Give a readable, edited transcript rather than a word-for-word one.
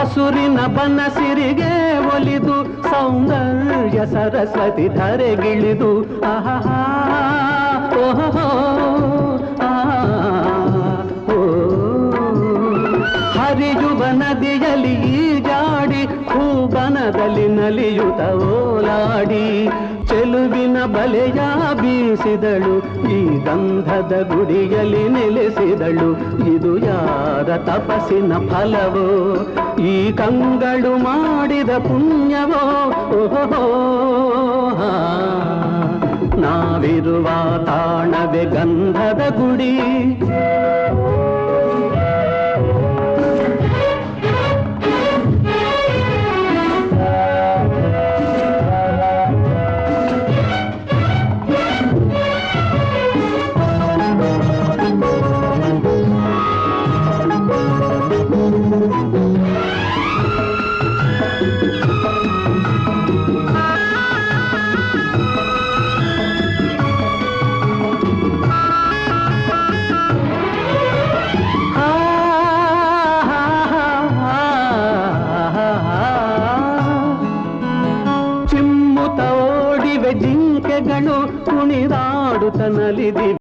ಹಸುರಿನ ಬನಸಿರಿಗೆ ಒಲಿದು ಸೌಂದರ್ಯ ಸರಸ್ವತಿ ಧರೆಗಿಳಿದು ಆಹಾ ಓಹೋ ಹರಿಯುವ ನದಿಯಲ್ಲಿ ಈಜಾಡಿ ಹೂಬನದಲ್ಲಿ ನಲಿಯುತ್ತ ಓಲಾಡಿ ಚೆಲುವಿನ ಬಲೆಯ ಬೀಸಿದಳು ಈ ಗಂಧದ ಗುಡಿಯಲ್ಲಿ ನೆಲೆಸಿದಳು ಇದು ಯಾರ ತಪಸ್ಸಿನ ಫಲವೋ ಈ ಕಂಗಳು ಮಾಡಿದ ಪುಣ್ಯವೋ ಓಹೋ ನಾವಿರುವ ತಾಣವೇ ಗಂಧದ ಗುಡಿ ಚಿಮ್ಮುತ್ತ ಓಡಿವೆ ಜಿಂಕೆಗಳು ಕುಣಿದಾಡುತ್ತ ನಲಿದಿವೆ